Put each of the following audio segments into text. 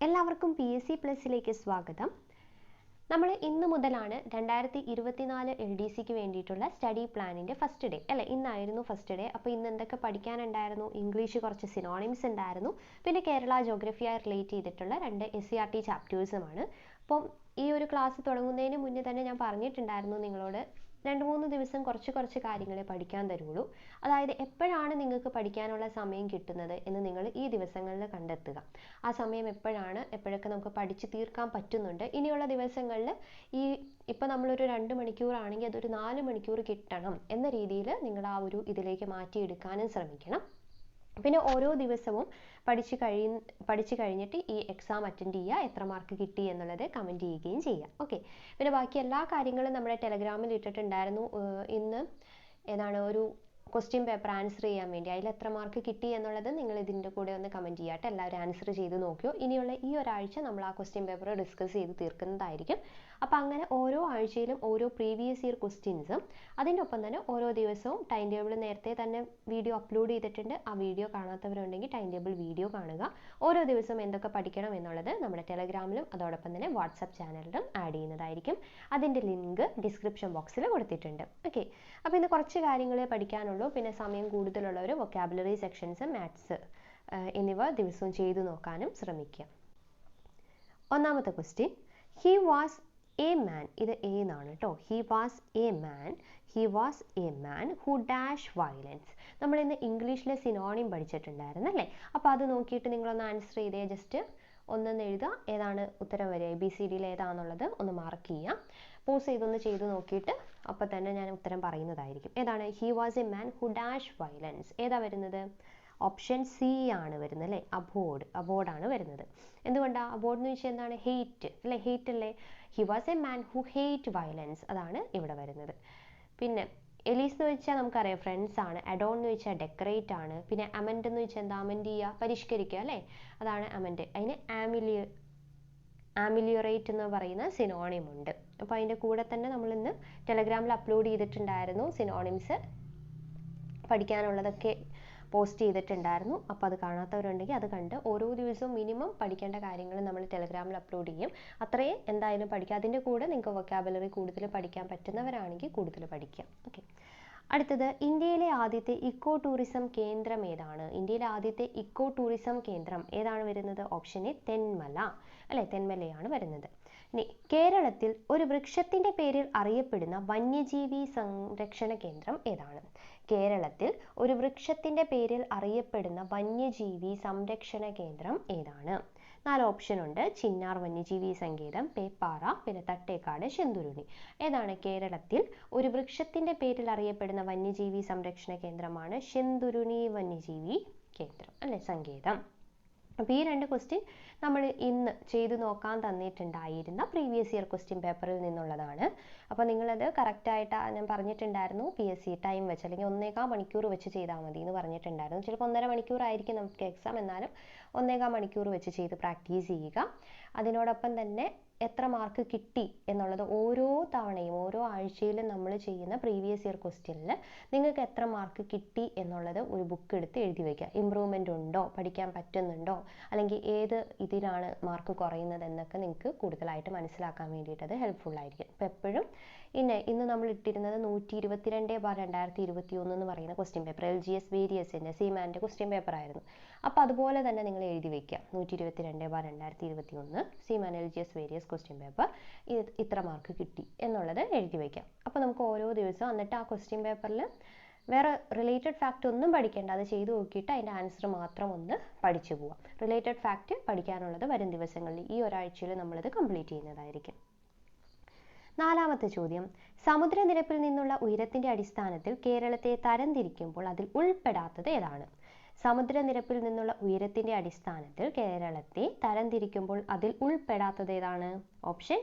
എല്ലാവർക്കും PSC പ്ലസിലേക്ക് സ്വാഗതം. നമ്മൾ ഇന്ന് മുതലാണ് 2024 LDCക്ക് വേണ്ടിയിട്ടുള്ള സ്റ്റഡി പ്ലാനിൻ്റെ ഫസ്റ്റ് ഡേ അല്ലേ, ഇന്നായിരുന്നു ഫസ്റ്റ് ഡേ. അപ്പോൾ ഇന്ന് എന്തൊക്കെ പഠിക്കാനുണ്ടായിരുന്നു? ഇംഗ്ലീഷ് കുറച്ച് സിനോണിംസ് ഉണ്ടായിരുന്നു, പിന്നെ കേരള ജോഗ്രഫിയായി റിലേറ്റ് ചെയ്തിട്ടുള്ള 2 SCERT ചാപ്റ്റേഴ്സുമാണ്. അപ്പം ഈ ഒരു ക്ലാസ് തുടങ്ങുന്നതിന് മുന്നേ തന്നെ ഞാൻ പറഞ്ഞിട്ടുണ്ടായിരുന്നു നിങ്ങളോട് 2-3 ദിവസം കുറച്ച് കാര്യങ്ങളെ പഠിക്കാൻ തരുള്ളൂ. അതായത് എപ്പോഴാണ് നിങ്ങൾക്ക് പഠിക്കാനുള്ള സമയം കിട്ടുന്നത് എന്ന് നിങ്ങൾ ഈ ദിവസങ്ങളിൽ കണ്ടെത്തുക. ആ സമയം എപ്പോഴൊക്കെ നമുക്ക് പഠിച്ച് തീർക്കാൻ പറ്റുന്നുണ്ട്. ഇനിയുള്ള ദിവസങ്ങളിൽ ഇപ്പോൾ നമ്മളൊരു 2 മണിക്കൂറാണെങ്കിൽ അതൊരു 4 മണിക്കൂർ കിട്ടണം എന്ന രീതിയിൽ നിങ്ങൾ ആ ഒരു ഇതിലേക്ക് മാറ്റിയെടുക്കാനും ശ്രമിക്കണം. പിന്നെ ഓരോ ദിവസവും പഠിച്ചു കഴിഞ്ഞിട്ട് ഈ എക്സാം അറ്റൻഡ് ചെയ്യുക, എത്ര മാർക്ക് കിട്ടി എന്നുള്ളത് കമൻറ്റ് ചെയ്യുകയും ചെയ്യുക. ഓക്കെ, പിന്നെ ബാക്കി എല്ലാ കാര്യങ്ങളും നമ്മുടെ ടെലഗ്രാമിൽ ഇട്ടിട്ടുണ്ടായിരുന്നു. ഇന്ന് ഒരു ക്വസ്റ്റ്യൻ പേപ്പർ ആൻസർ ചെയ്യാൻ വേണ്ടി, അതിൽ എത്ര മാർക്ക് കിട്ടി എന്നുള്ളത് നിങ്ങൾ ഇതിൻ്റെ കൂടെ ഒന്ന് കമൻറ്റ് ചെയ്യാട്ടെ. എല്ലാവരും ആൻസർ ചെയ്ത് നോക്കിയോ. ഇനിയുള്ള ഈ ഒരാഴ്ച നമ്മൾ ആ ക്വസ്റ്റ്യൻ പേപ്പർ ഡിസ്കസ് ചെയ്ത് തീർക്കുന്നതായിരിക്കും. അപ്പോൾ അങ്ങനെ ഓരോ ആഴ്ചയിലും ഓരോ പ്രീവിയസ് ഇയർ ക്വസ്റ്റ്യൻസും, അതിൻ്റെ ഒപ്പം തന്നെ ഓരോ ദിവസവും ടൈം ടേബിൾ നേരത്തെ തന്നെ വീഡിയോ അപ്ലോഡ് ചെയ്തിട്ടുണ്ട്. ആ വീഡിയോ കാണാത്തവരുണ്ടെങ്കിൽ ടൈം ടേബിൾ വീഡിയോ കാണുക. ഓരോ ദിവസവും എന്തൊക്കെ പഠിക്കണം എന്നുള്ളത് നമ്മുടെ ടെലഗ്രാമിലും അതോടൊപ്പം തന്നെ വാട്സപ്പ് ചാനലിലും ആഡ് ചെയ്യുന്നതായിരിക്കും. അതിൻ്റെ ലിങ്ക് ഡിസ്ക്രിപ്ഷൻ ബോക്സിൽ കൊടുത്തിട്ടുണ്ട്. ഓക്കെ, അപ്പോൾ ഇന്ന് കുറച്ച് കാര്യങ്ങളെ പഠിക്കാനുള്ളൂ. പിന്നെ സമയം കൂടുതലുള്ളവർ വൊക്കാബുലറി സെക്ഷൻസ്, മാത്സ് എന്നിവ ദിവസവും ചെയ്തു നോക്കാനും ശ്രമിക്കുക. ഒന്നാമത്തെ question, he was a man. ഇത് എന്നാണ് കേട്ടോ. He was a man who dash violence. നമ്മൾ ഇന്ന് ഇംഗ്ലീഷിലെ സിനോണിം പഠിച്ചിട്ടുണ്ടായിരുന്നു അല്ലേ. അപ്പോൾ അത് നോക്കിയിട്ട് നിങ്ങളൊന്ന് ആൻസർ ചെയ്തേ. ജസ്റ്റ് ഒന്നൊന്ന് എഴുതുക, ഏതാണ് ഉത്തരം വരിക, ABCDയിൽ ഏതാണെന്നുള്ളത് ഒന്ന് മാർക്ക് ചെയ്യുക. പോസ് ചെയ്തൊന്ന് ചെയ്ത് നോക്കിയിട്ട് അപ്പോൾ തന്നെ ഞാൻ ഉത്തരം പറയുന്നതായിരിക്കും. ഏതാണ്? He was a man who dash violence. ഏതാ വരുന്നത്? ഓപ്ഷൻ സി ആണ് വരുന്നത് അല്ലേ. അബോർഡാണ് വരുന്നത്. എന്തുകൊണ്ടാണ്? അബോർഡ് എന്ന് വെച്ചാൽ എന്താണ്? ഹെയ്റ്റ് അല്ലേ, ഹെയ്റ്റ് അല്ലേ. He was a man who hate violence, അതാണ് ഇവിടെ വരുന്നത്. പിന്നെ എലീസ് എന്ന് വെച്ചാൽ നമുക്കറിയാം ഫ്രണ്ട്സ് ആണ്. അഡോൺ എന്ന് വെച്ചാൽ ഡെക്കറേറ്റ് ആണ്. പിന്നെ അമെൻഡ് എന്ന് വെച്ചാൽ എന്താ? അമെൻഡ് ചെയ്യുക, പരിഷ്കരിക്കുക അല്ലേ, അതാണ് അമെൻഡ്. അതിന് ആമിലിയറേറ്റ് എന്ന് പറയുന്ന സിനോണിം ഉണ്ട്. അപ്പോൾ അതിൻ്റെ കൂടെ തന്നെ നമ്മൾ ഇന്ന് ടെലഗ്രാമിൽ അപ്ലോഡ് ചെയ്തിട്ടുണ്ടായിരുന്നു. സിനോണിംസ് പഠിക്കാനുള്ളതൊക്കെ പോസ്റ്റ് ചെയ്തിട്ടുണ്ടായിരുന്നു. അപ്പോൾ അത് കാണാത്തവരുണ്ടെങ്കിൽ അത് കണ്ട് ഓരോ ദിവസവും മിനിമം പഠിക്കേണ്ട കാര്യങ്ങൾ നമ്മൾ ടെലഗ്രാമിൽ അപ്ലോഡ് ചെയ്യും. അത്രയും എന്തായാലും പഠിക്കുക. അതിൻ്റെ കൂടെ നിങ്ങൾക്ക് വൊക്കാബുലറി കൂടുതൽ പഠിക്കാൻ പറ്റുന്നവരാണെങ്കിൽ കൂടുതൽ പഠിക്കുക. ഓക്കെ, അടുത്തത്, ഇന്ത്യയിലെ ആദ്യത്തെ ഇക്കോ ടൂറിസം കേന്ദ്രം ഏതാണ്? ഇന്ത്യയിലെ ആദ്യത്തെ ഇക്കോ ടൂറിസം കേന്ദ്രം ഏതാണ് വരുന്നത്? ഓപ്ഷൻ എ തെന്മല അല്ലെ, തെന്മലയാണ് വരുന്നത്. ഇനി കേരളത്തിൽ ഒരു വൃക്ഷത്തിന്റെ പേരിൽ അറിയപ്പെടുന്ന വന്യജീവി സംരക്ഷണ കേന്ദ്രം ഏതാണ്? കേരളത്തിൽ ഒരു വൃക്ഷത്തിന്റെ പേരിൽ അറിയപ്പെടുന്ന വന്യജീവി സംരക്ഷണ കേന്ദ്രം ഏതാണ്? 4 ഓപ്ഷൻ ഉണ്ട്. ചിന്നാർ വന്യജീവി സങ്കേതം, പേപ്പാറ, പിന്നെ തട്ടേക്കാട്, ശെന്തുരുണി. ഏതാണ്? കേരളത്തിൽ ഒരു വൃക്ഷത്തിന്റെ പേരിൽ അറിയപ്പെടുന്ന വന്യജീവി സംരക്ഷണ കേന്ദ്രമാണ് ശെന്തുരുണി വന്യജീവി കേന്ദ്രം അല്ലെ, സങ്കേതം. അപ്പോൾ ഈ 2 ക്വസ്റ്റ്യൻ നമ്മൾ ഇന്ന് ചെയ്തു നോക്കാൻ തന്നിട്ടുണ്ടായിരുന്ന പ്രീവിയസ് ഇയർ ക്വസ്റ്റ്യൻ പേപ്പറിൽ നിന്നുള്ളതാണ്. അപ്പോൾ നിങ്ങളത് കറക്റ്റായിട്ട് ഞാൻ പറഞ്ഞിട്ടുണ്ടായിരുന്നു, PSC ടൈം വെച്ച് അല്ലെങ്കിൽ 1.25 മണിക്കൂർ വെച്ച് ചെയ്താൽ മതി എന്ന് പറഞ്ഞിട്ടുണ്ടായിരുന്നു. ചിലപ്പോൾ 1.5 മണിക്കൂറായിരിക്കും നമുക്ക് എക്സാം, എന്നാലും 1.25 മണിക്കൂർ വെച്ച് ചെയ്ത് പ്രാക്ടീസ് ചെയ്യുക. അതിനോടൊപ്പം തന്നെ എത്ര മാർക്ക് കിട്ടി എന്നുള്ളത് ഓരോ തവണയും ഓരോ ആഴ്ചയിലും നമ്മൾ ചെയ്യുന്ന പ്രീവിയസ് ഇയർ ക്വസ്റ്റ്യനിൽ നിങ്ങൾക്ക് എത്ര മാർക്ക് കിട്ടി എന്നുള്ളത് ഒരു ബുക്ക് എടുത്ത് എഴുതി വയ്ക്കുക. ഇമ്പ്രൂവ്മെൻ്റ് ഉണ്ടോ, പഠിക്കാൻ പറ്റുന്നുണ്ടോ, അല്ലെങ്കിൽ ഏത് ഇതിലാണ് മാർക്ക് കുറയുന്നത് എന്നൊക്കെ നിങ്ങൾക്ക് കൂടുതലായിട്ട് മനസ്സിലാക്കാൻ വേണ്ടിയിട്ട് അത് ഹെൽപ്ഫുൾ ആയിരിക്കും. അപ്പോൾ എപ്പോഴും ഇന്ന് നമ്മൾ ഇട്ടിരുന്നത് 122/2021 എന്ന് പറയുന്ന ക്വസ്റ്റ്യൻ പേപ്പർ, LGS വേരിയസിൻ്റെ സീമാൻ്റെ ക്വസ്റ്റ്യൻ പേപ്പർ ആയിരുന്നു. അപ്പോൾ അതുപോലെ തന്നെ നിങ്ങൾ എഴുതി വയ്ക്കുക. 122/2021 seaman LGS various question paper, ഇത്ര മാർക്ക് കിട്ടി എന്നുള്ളത് എഴുതി വയ്ക്കാം. അപ്പോൾ നമുക്ക് ഓരോ ദിവസവും എന്നിട്ട് ആ ക്വസ്റ്റ്യൻ പേപ്പറിൽ വേറെ റിലേറ്റഡ് ഫാക്റ്റ് ഒന്നും പഠിക്കേണ്ട, അത് ചെയ്ത് നോക്കിയിട്ട് അതിൻ്റെ ആൻസർ മാത്രം ഒന്ന് പഠിച്ചു പോവാം. റിലേറ്റഡ് ഫാക്റ്റ് പഠിക്കാനുള്ളത് വരും ദിവസങ്ങളിൽ ഈ ഒരാഴ്ചയിൽ നമ്മളത് കംപ്ലീറ്റ് ചെയ്യുന്നതായിരിക്കും. 4ാമത്തെ ചോദ്യം, സമുദ്രനിരപ്പിൽ നിന്നുള്ള ഉയരത്തിന്റെ അടിസ്ഥാനത്തിൽ കേരളത്തെ തരംതിരിക്കുമ്പോൾ അതിൽ ഉൾപ്പെടാത്തത് ഏതാണ്? സമുദ്രനിരപ്പിൽ നിന്നുള്ള ഉയരത്തിന്റെ അടിസ്ഥാനത്തിൽ കേരളത്തെ തരംതിരിക്കുമ്പോൾ അതിൽ ഉൾപ്പെടാത്തത് ഏതാണ്? ഓപ്ഷൻ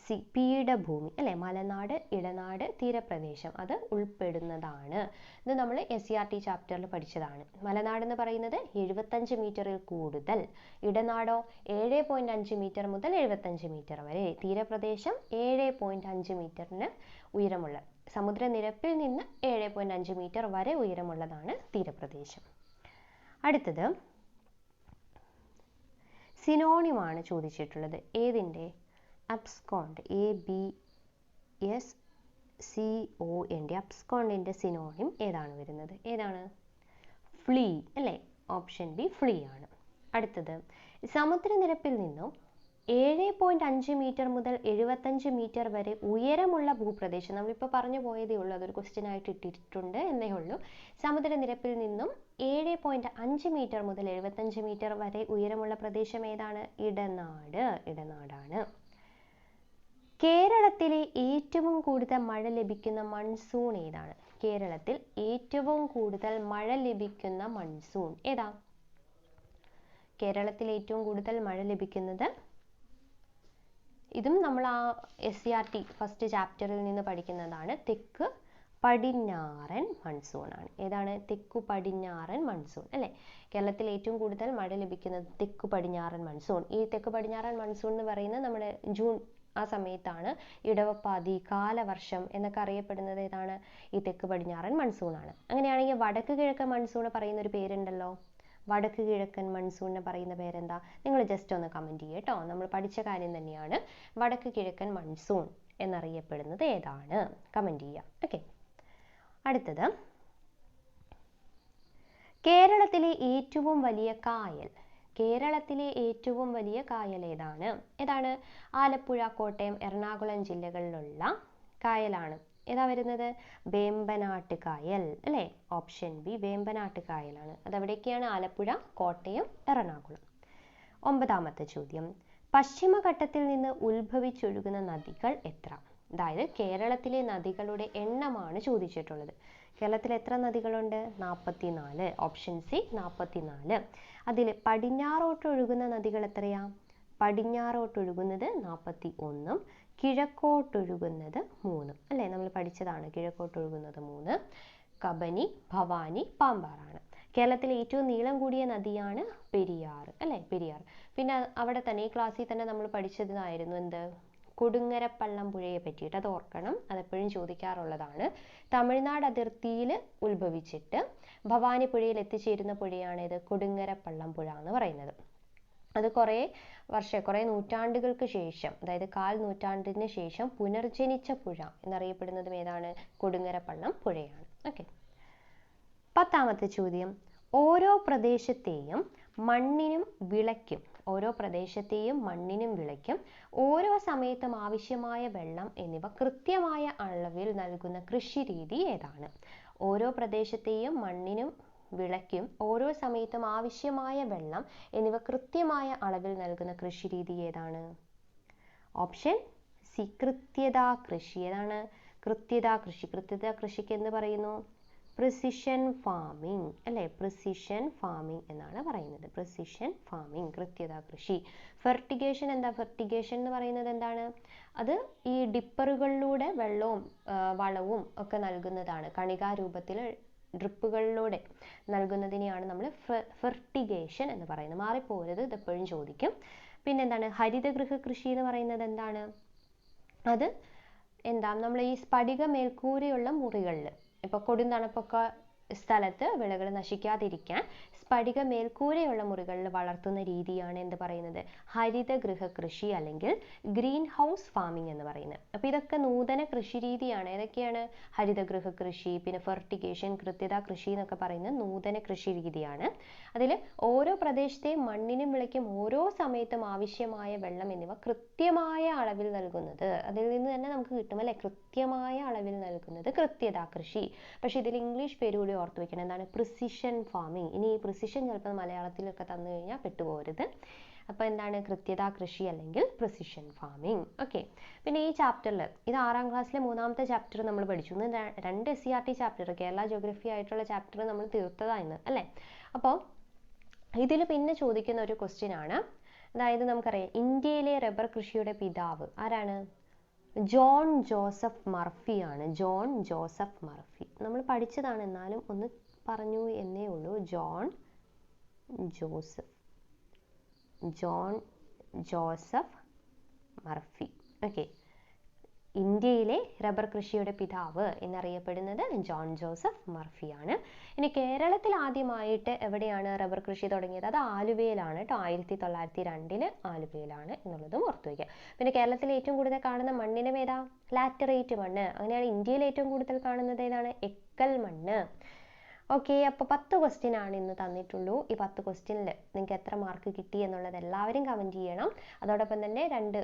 സി, പീഠഭൂമി അല്ലെ, മലനാട്, ഇടനാട്, തീരപ്രദേശം, അത് ഉൾപ്പെടുന്നതാണ്. ഇത് നമ്മൾ SCERT ചാപ്റ്ററിൽ പഠിച്ചതാണ്. മലനാട് എന്ന് പറയുന്നത് 75 മീറ്ററിൽ കൂടുതൽ, ഇടനാടോ 7.5 മീറ്റർ മുതൽ 75 മീറ്റർ വരെ, തീരപ്രദേശം 7.5 മീറ്ററിന് ഉയരമുള്ള, സമുദ്രനിരപ്പിൽ നിന്ന് 7.5 മീറ്റർ വരെ ഉയരമുള്ളതാണ് തീരപ്രദേശം. അടുത്തത്, സിനോണിമാണ് ചോദിച്ചിട്ടുള്ളത്. ഏതിൻ്റെ? അബ്സ്കോണ്ട്, ABSCOND, അബ്സ്കോണ്ടിൻ്റെ സിനോണിം ഏതാണ് വരുന്നത്? ഏതാണ്? ഫ്ലീ അല്ലേ? ഓപ്ഷൻ ബി ഫ്ലീ ആണ്. അടുത്തത്, സമുദ്രനിരപ്പിൽ നിന്നും 7.5 മീറ്റർ മുതൽ 75 മീറ്റർ വരെ ഉയരമുള്ള ഭൂപ്രദേശം, നമ്മളിപ്പോൾ പറഞ്ഞു പോയതേ ഉള്ളൂ, അതൊരു ക്വസ്റ്റ്യൻ ആയിട്ട് ഇട്ടിട്ടുണ്ട് എന്നേ ഉള്ളൂ. സമുദ്രനിരപ്പിൽ നിന്നും 7.5 മീറ്റർ മുതൽ 75 മീറ്റർ വരെ ഉയരമുള്ള പ്രദേശം ഏതാണ്? ഇടനാടാണ്. കേരളത്തിലെ ഏറ്റവും കൂടുതൽ മഴ ലഭിക്കുന്ന മൺസൂൺ ഏതാണ്? കേരളത്തിൽ ഏറ്റവും കൂടുതൽ മഴ ലഭിക്കുന്ന മൺസൂൺ ഏതാ? കേരളത്തിൽ ഏറ്റവും കൂടുതൽ മഴ ലഭിക്കുന്നത്, ഇതും നമ്മൾ ആ SCERT ഫസ്റ്റ് ചാപ്റ്ററിൽ നിന്ന് പഠിക്കുന്നതാണ്, തെക്ക് പടിഞ്ഞാറൻ മൺസൂൺ ആണ്. ഏതാണ്? തെക്കു പടിഞ്ഞാറൻ മൺസൂൺ അല്ലേ? കേരളത്തിൽ ഏറ്റവും കൂടുതൽ മഴ ലഭിക്കുന്നത് തെക്കു പടിഞ്ഞാറൻ മൺസൂൺ. ഈ തെക്കു പടിഞ്ഞാറൻ മൺസൂൺ എന്ന് പറയുന്നത് നമ്മുടെ ജൂൺ ആ സമയത്താണ്. ഇടവപ്പാതി, കാലവർഷം എന്നൊക്കെ അറിയപ്പെടുന്നത് ഏതാണ്? ഈ തെക്ക് പടിഞ്ഞാറൻ മൺസൂൺ ആണ്. അങ്ങനെയാണെങ്കിൽ വടക്ക് കിഴക്കൻ മൺസൂൺ പറയുന്ന ഒരു പേരുണ്ടല്ലോ, വടക്ക് കിഴക്കൻ മൺസൂണിനെ പറയുന്ന പേരെന്താ? നിങ്ങൾ ജസ്റ്റ് ഒന്ന് കമൻറ്റ് ചെയ്യുക കേട്ടോ. നമ്മൾ പഠിച്ച കാര്യം തന്നെയാണ്. വടക്ക് കിഴക്കൻ മൺസൂൺ എന്നറിയപ്പെടുന്നത് ഏതാണ്? കമൻറ്റ് ചെയ്യുക. ഓക്കെ, അടുത്തത്, കേരളത്തിലെ ഏറ്റവും വലിയ കായൽ. കേരളത്തിലെ ഏറ്റവും വലിയ കായൽ ഏതാണ്? ഏതാണ്? ആലപ്പുഴ, കോട്ടയം, എറണാകുളം ജില്ലകളിലുള്ള കായലാണ്. ഏതാ വരുന്നത്? വേമ്പനാട്ട് കായൽ അല്ലേ? ഓപ്ഷൻ ബി വേമ്പനാട്ട് കായലാണ്. അതെവിടേക്കാണ്? ആലപ്പുഴ, കോട്ടയം, എറണാകുളം. 9ാമത്തെ ചോദ്യം, പശ്ചിമഘട്ടത്തിൽ നിന്ന് ഉത്ഭവിച്ചൊഴുകുന്ന നദികൾ എത്ര? അതായത് കേരളത്തിലെ നദികളുടെ എണ്ണമാണ് ചോദിച്ചിട്ടുള്ളത്. കേരളത്തിൽ എത്ര നദികളുണ്ട്? 44. Option C 44. അതിൽ പടിഞ്ഞാറോട്ടൊഴുകുന്ന നദികൾ എത്രയാ? പടിഞ്ഞാറോട്ടൊഴുകുന്നത് 41, കിഴക്കോട്ടൊഴുകുന്നത് 3 അല്ലേ? നമ്മൾ പഠിച്ചതാണ്. കിഴക്കോട്ടൊഴുകുന്നത് 3. കബനി, ഭവാനി, പാമ്പാറാണ്. കേരളത്തിലെ ഏറ്റവും നീളം കൂടിയ നദിയാണ് പെരിയാർ അല്ലേ? പെരിയാർ. പിന്നെ അവിടെ തന്നെ ഈ ക്ലാസ്സിൽ തന്നെ നമ്മൾ പഠിച്ചതായിരുന്നു എന്ത്? കൊടുങ്ങരപ്പള്ളം പുഴയെ പറ്റിയിട്ട്. അത് ഓർക്കണം, അതെപ്പോഴും ചോദിക്കാറുള്ളതാണ്. തമിഴ്നാട് അതിർത്തിയിൽ ഉത്ഭവിച്ചിട്ട് ഭവാനി പുഴയിൽ എത്തിച്ചേരുന്ന പുഴയാണിത് കൊടുങ്ങരപ്പള്ളം പുഴ എന്ന് പറയുന്നത്. അത് കുറേ നൂറ്റാണ്ടുകൾക്ക് ശേഷം, അതായത് 1/4 നൂറ്റാണ്ടിന് ശേഷം പുനർജനിച്ച പുഴ എന്നറിയപ്പെടുന്നതും ഏതാണ്? കൊടുങ്ങരപ്പള്ളം പുഴയാണ്. ഓക്കെ, 10ാമത്തെ ചോദ്യം, ഓരോ പ്രദേശത്തെയും മണ്ണിനും വിളയ്ക്കും ഓരോ സമയത്തും ആവശ്യമായ വെള്ളം എന്നിവ കൃത്യമായ അളവിൽ നൽകുന്ന കൃഷിരീതി ഏതാണ്? ഓരോ പ്രദേശത്തെയും മണ്ണിനും വിളയ്ക്കും ഓരോ സമയത്തും ആവശ്യമായ വെള്ളം എന്നിവ കൃത്യമായ അളവിൽ നൽകുന്ന കൃഷിരീതി ഏതാണ്? ഓപ്ഷൻ സി കൃത്യതാ കൃഷി. ഏതാണ്? കൃത്യതാ കൃഷി. കൃത്യതാ കൃഷിക്ക് എന്ത് പറയുന്നു? പ്രിസിഷൻ ഫാമിംഗ് അല്ലേ? പ്രിസിഷൻ ഫാമിംഗ് എന്നാണ് പറയുന്നത്. പ്രിസിഷൻ ഫാമിംഗ്, കൃത്യതാ കൃഷി. ഫെർട്ടിഗേഷൻ എന്താ? ഫെർട്ടിഗേഷൻ എന്ന് പറയുന്നത് എന്താണ്? അത് ഈ ഡിപ്പറുകളിലൂടെ വെള്ളവും വളവും ഒക്കെ നൽകുന്നതാണ്. കണികാരൂപത്തിൽ ഡ്രിപ്പുകളിലൂടെ നൽകുന്നതിനെയാണ് നമ്മൾ ഫെർട്ടിഗേഷൻ എന്ന് പറയുന്നത്. മാറിപ്പോരുത്, ഇതെപ്പോഴും ചോദിക്കും. പിന്നെന്താണ് ഹരിതഗൃഹ കൃഷി എന്ന് പറയുന്നത്? എന്താണ് അത്? നമ്മൾ ഈ സ്ഫടിക മേൽക്കൂരയുള്ള മുറികളിൽ, ഇപ്പോൾ കൊടുംതണുപ്പൊക്കെ സ്ഥലത്ത് വിളകൾ നശിക്കാതിരിക്കാൻ സ്ഫടിക മേൽക്കൂരയുള്ള മുറികളിൽ വളർത്തുന്ന രീതിയാണ് എന്ത് പറയുന്നത്? ഹരിതഗൃഹ കൃഷി അല്ലെങ്കിൽ ഗ്രീൻ ഹൗസ് ഫാമിംഗ് എന്ന് പറയുന്നത്. അപ്പോൾ ഇതൊക്കെ നൂതന കൃഷി രീതിയാണ്. ഏതൊക്കെയാണ്? ഹരിതഗൃഹ കൃഷി, പിന്നെ ഫെർട്ടിഗേഷൻ, കൃത്യതാ കൃഷി എന്നൊക്കെ പറയുന്നത് നൂതന കൃഷി രീതിയാണ്. അതിൽ ഓരോ പ്രദേശത്തെയും മണ്ണിനും വിളയ്ക്കും ഓരോ സമയത്തും ആവശ്യമായ വെള്ളം എന്നിവ കൃത്യമായ അളവിൽ നൽകുന്നത്, അതിൽ നിന്ന് തന്നെ നമുക്ക് കിട്ടും അല്ലേ? കൃത്യമായ അളവിൽ നൽകുന്നത് കൃത്യതാ കൃഷി. പക്ഷെ ഇതിൽ ഇംഗ്ലീഷ് പേര് കൂടി ഓർത്ത് വെക്കണം. എന്താണ്? Precision farming. ഇനി ഈ പ്രിസിഷൻ ചിലപ്പോൾ മലയാളത്തിലൊക്കെ തന്നു കഴിഞ്ഞാൽ പെട്ടുപോകരുത്. അപ്പോൾ എന്താണ്? കൃത്യതാ കൃഷി അല്ലെങ്കിൽ പ്രിസിഷൻ ഫാമിംഗ്. ഓക്കെ, പിന്നെ ഈ ചാപ്റ്ററിൽ ഇത് 6ാം ക്ലാസ്സിലെ 3ാമത്തെ ചാപ്റ്റർ നമ്മൾ പഠിച്ചു. ഇന്ന് 2 SCERT ചാപ്റ്റർ, കേരള ജോഗ്രഫി ആയിട്ടുള്ള ചാപ്റ്റർ നമ്മൾ തീർത്തതാണ് അല്ലേ? അപ്പോൾ ഇതിൽ പിന്നെ ചോദിക്കുന്ന ഒരു ക്വസ്റ്റ്യൻ ആണ്. അതായത് നമുക്കറിയാം ഇന്ത്യയിലെ റബ്ബർ കൃഷിയുടെ പിതാവ് ആരാണ്? ജോൺ ജോസഫ് മർഫി ആണ്. ജോൺ ജോസഫ് മർഫി നമ്മൾ പഠിച്ചതാണ്, എന്നാലും ഒന്ന് പറഞ്ഞു എന്നേ ഉള്ളൂ. John Joseph Murphy. ഓക്കെ, ഇന്ത്യയിലെ റബ്ബർ കൃഷിയുടെ പിതാവ് എന്നറിയപ്പെടുന്നത് ജോൺ ജോസഫ് മർഫിയാണ്. ഇനി കേരളത്തിൽ ആദ്യമായിട്ട് എവിടെയാണ് റബ്ബർ കൃഷി തുടങ്ങിയത്? അത് ആലുവയിലാണ് കേട്ടോ. 1902 ആലുവയിലാണ് എന്നുള്ളതും ഓർത്തു വയ്ക്കുക. പിന്നെ കേരളത്തിൽ ഏറ്റവും കൂടുതൽ കാണുന്ന മണ്ണിനം ഏതാ? ലാറ്ററൈറ്റ് മണ്ണ്. അങ്ങനെയാണ് ഇന്ത്യയിൽ ഏറ്റവും കൂടുതൽ കാണുന്നത് ഏതാണ്? എക്കൽ മണ്ണ്. ഓക്കെ, അപ്പോൾ 10 ക്വസ്റ്റ്യൻ ആണ് ഇന്ന് തന്നിട്ടുള്ളൂ. ഈ 10 ക്വസ്റ്റ്യനിൽ നിങ്ങൾക്ക് എത്ര മാർക്ക് കിട്ടി എന്നുള്ളത് എല്ലാവരും കമൻറ്റ് ചെയ്യണം. അതോടൊപ്പം തന്നെ 2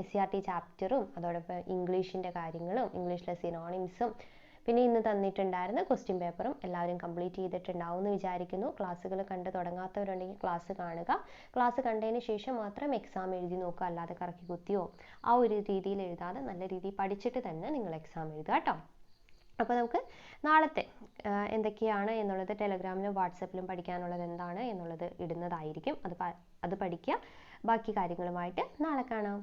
SCRT ചാപ്റ്ററും അതോടൊപ്പം ഇംഗ്ലീഷിൻ്റെ കാര്യങ്ങളും ഇംഗ്ലീഷിലെ സിനോണിംസും പിന്നെ ഇന്ന് തന്നിട്ടുണ്ടായിരുന്ന ക്വസ്റ്റ്യൻ പേപ്പറും എല്ലാവരും കംപ്ലീറ്റ് ചെയ്തിട്ടുണ്ടാവും എന്ന് വിചാരിക്കുന്നു. ക്ലാസ്സുകൾ കണ്ട് തുടങ്ങാത്തവരുണ്ടെങ്കിൽ ക്ലാസ് കാണുക. ക്ലാസ് കണ്ടതിന് ശേഷം മാത്രം എക്സാം എഴുതി നോക്കുക. അല്ലാതെ കറക്കി കുത്തിയോ ആ ഒരു രീതിയിൽ എഴുതാതെ നല്ല രീതിയിൽ പഠിച്ചിട്ട് തന്നെ നിങ്ങൾ എക്സാം എഴുതുക കേട്ടോ. അപ്പോൾ നമുക്ക് നാളത്തെ എന്തൊക്കെയാണ് എന്നുള്ളത് ടെലഗ്രാമിലും വാട്സപ്പിലും പഠിക്കാനുള്ളത് എന്താണ് എന്നുള്ളത് ഇടുന്നതായിരിക്കും. അത് പഠിക്കുക. ബാക്കി കാര്യങ്ങളുമായിട്ട് നാളെ കാണാം.